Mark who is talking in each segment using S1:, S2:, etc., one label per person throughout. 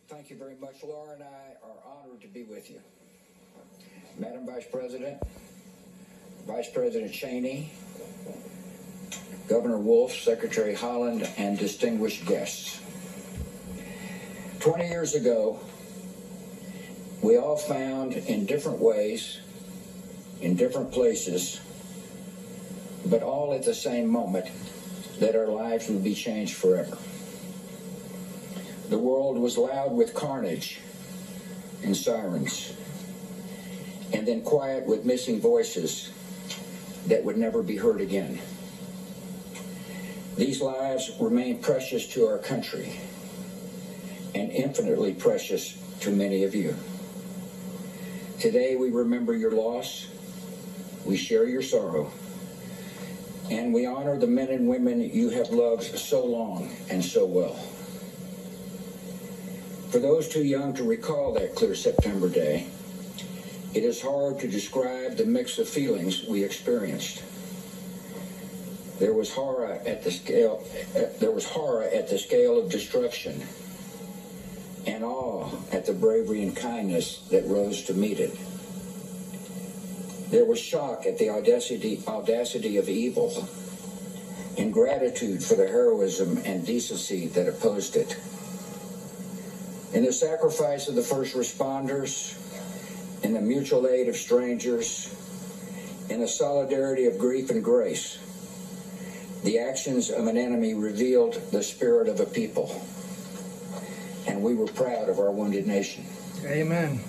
S1: Thank you very much. Laura and I are honored to be with you. Madam Vice President, Vice President Cheney, Governor Wolf, Secretary Holland, and distinguished guests. 20 years ago, we all found in different ways, in different places, but all at the same moment, that our lives would be changed forever. The world was loud with carnage and sirens, and then quiet with missing voices that would never be heard again. These lives remain precious to our country and infinitely precious to many of you. Today we remember your loss, we share your sorrow, and we honor the men and women you have loved so long and so well. For those too young to recall that clear September day, it is hard to describe the mix of feelings we experienced. There was horror at the scale of destruction, and awe at the bravery and kindness that rose to meet it. There was shock at the audacity of evil, and gratitude for the heroism and decency that opposed it. In the sacrifice of the first responders, in the mutual aid of strangers, in the solidarity of grief and grace, the actions of an enemy revealed the spirit of a people, and we were proud of our wounded nation.
S2: Amen.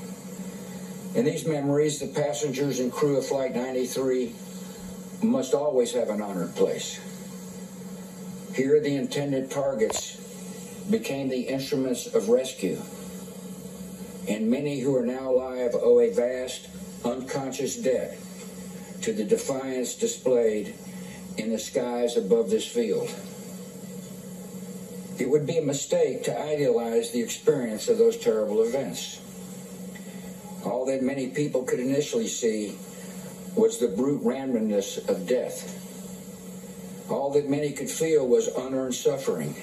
S1: In these memories, the passengers and crew of Flight 93 must always have an honored place. Here, the intended targets became the instruments of rescue, and many who are now alive owe a vast, unconscious debt to the defiance displayed in the skies above this field. It would be a mistake to idealize the experience of those terrible events. All that many people could initially see was the brute randomness of death. All that many could feel was unearned suffering.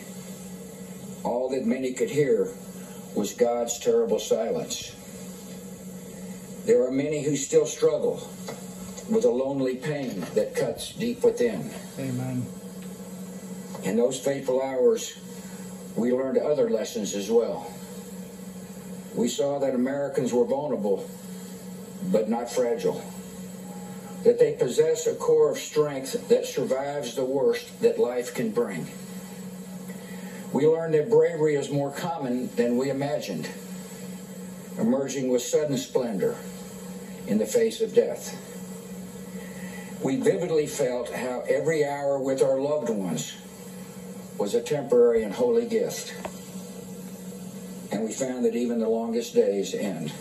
S1: All that many could hear was God's terrible silence. There are many who still struggle with a lonely pain that cuts deep within.
S2: Amen.
S1: In those fateful hours, we learned other lessons as well. We saw that Americans were vulnerable, but not fragile. That they possess a core of strength that survives the worst that life can bring. We learned that bravery is more common than we imagined, emerging with sudden splendor in the face of death. We vividly felt how every hour with our loved ones was a temporary and holy gift. And we found that even the longest days end.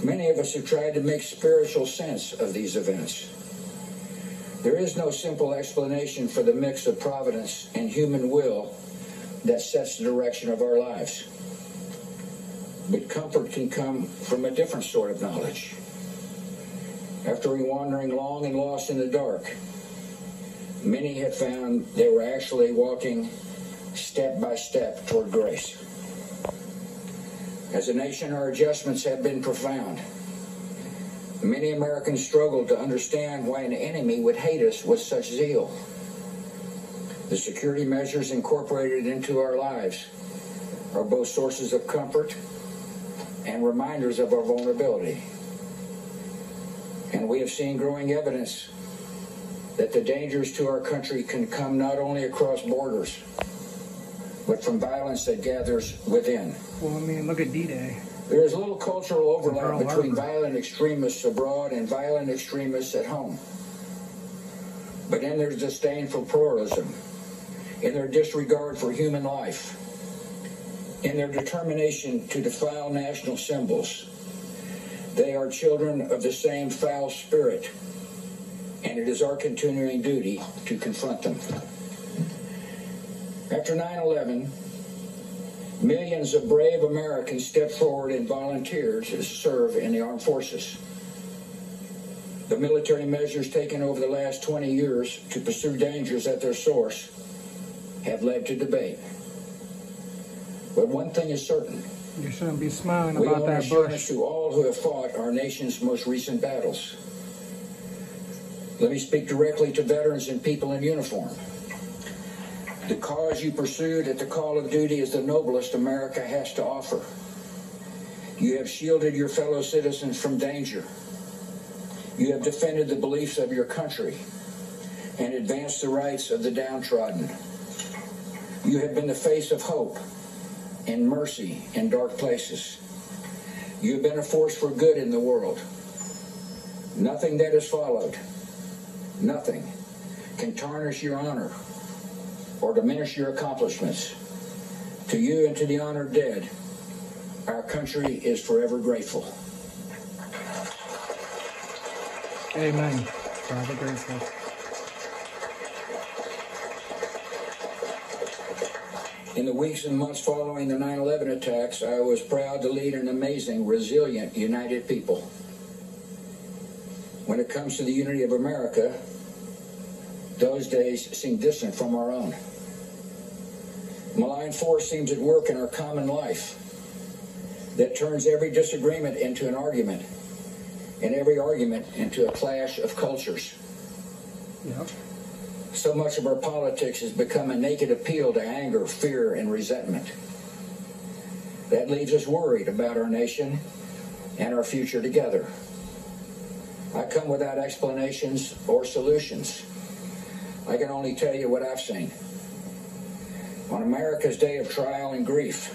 S1: Many of us have tried to make spiritual sense of these events. There is no simple explanation for the mix of providence and human will that sets the direction of our lives. But comfort can come from a different sort of knowledge. After wandering long and lost in the dark, many have found they were actually walking step by step toward grace. As a nation, our adjustments have been profound. Many Americans struggle to understand why an enemy would hate us with such zeal. The security measures incorporated into our lives are both sources of comfort and reminders of our vulnerability. And we have seen growing evidence that the dangers to our country can come not only across borders, but from violence that gathers within.
S2: Well, I mean, look at D-Day.
S1: There is little cultural overlap between violent extremists abroad and violent extremists at home. But in their disdain for pluralism, in their disregard for human life, in their determination to defile national symbols, they are children of the same foul spirit, and it is our continuing duty to confront them. After 9/11, millions of brave Americans stepped forward and volunteered to serve in the armed forces. The military measures taken over the last 20 years to pursue dangers at their source have led to debate. But one thing is certain.
S2: You shouldn't be smiling
S1: We
S2: about
S1: owe
S2: that
S1: assurance
S2: bush.
S1: to all who have fought our nation's most recent battles. Let me speak directly to veterans and people in uniform. The cause you pursued at the call of duty is the noblest America has to offer. You have shielded your fellow citizens from danger. You have defended the beliefs of your country and advanced the rights of the downtrodden. You have been the face of hope and mercy in dark places. You have been a force for good in the world. Nothing that has followed, nothing, can tarnish your honor or diminish your accomplishments. To you and to the honored dead, our country is forever grateful.
S2: Amen. Forever grateful.
S1: In the weeks and months following the 9/11 attacks, I was proud to lead an amazing, resilient, united people. When it comes to the unity of America, those days seem distant from our own. Malign force seems at work in our common life that turns every disagreement into an argument, and every argument into a clash of cultures.
S2: Yep.
S1: So much of our politics has become a naked appeal to anger, fear, and resentment. That leaves us worried about our nation and our future together. I come without explanations or solutions. I can only tell you what I've seen. On America's day of trial and grief,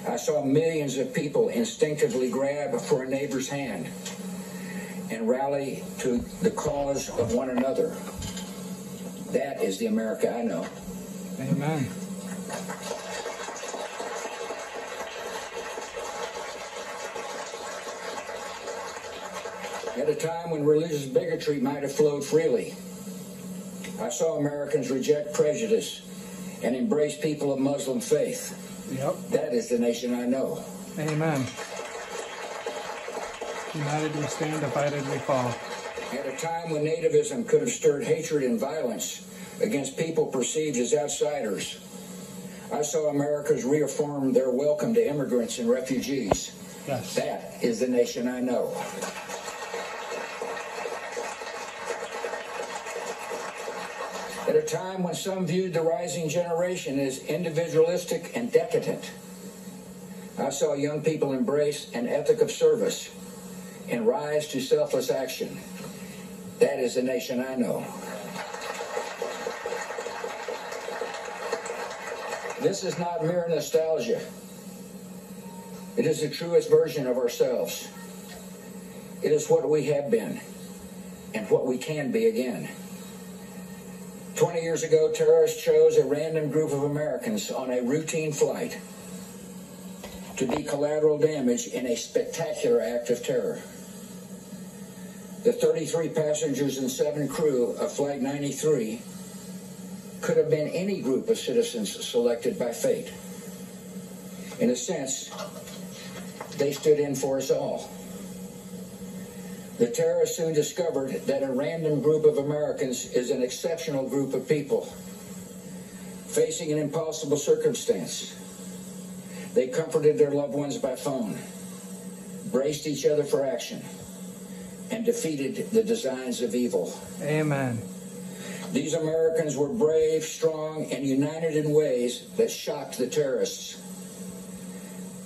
S1: I saw millions of people instinctively grab for a neighbor's hand and rally to the cause of one another. That is the America I know.
S2: Amen.
S1: At a time when religious bigotry might have flowed freely, I saw Americans reject prejudice and embrace people of Muslim faith.
S2: Yep.
S1: That is the nation I know.
S2: Amen. United we stand, divided we fall.
S1: At a time when nativism could have stirred hatred and violence against people perceived as outsiders, I saw Americans reaffirm their welcome to immigrants and refugees.
S2: Yes.
S1: That is the nation I know. At a time when some viewed the rising generation as individualistic and decadent, I saw young people embrace an ethic of service and rise to selfless action. That is the nation I know. This is not mere nostalgia. It is the truest version of ourselves. It is what we have been and what we can be again. 20 years ago, terrorists chose a random group of Americans on a routine flight to be collateral damage in a spectacular act of terror. The 33 passengers and 7 crew of Flight 93 could have been any group of citizens selected by fate. In a sense, they stood in for us all. The terrorists soon discovered that a random group of Americans is an exceptional group of people facing an impossible circumstance. They comforted their loved ones by phone, braced each other for action, and defeated the designs of evil.
S2: Amen.
S1: These Americans were brave, strong, and united in ways that shocked the terrorists,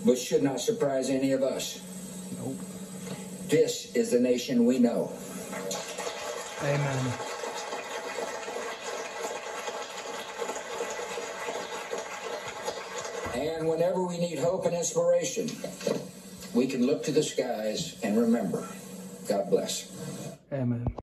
S1: but should not surprise any of us.
S2: Nope.
S1: This is the nation we know.
S2: Amen.
S1: And whenever we need hope and inspiration, we can look to the skies and remember. God bless.
S2: Amen.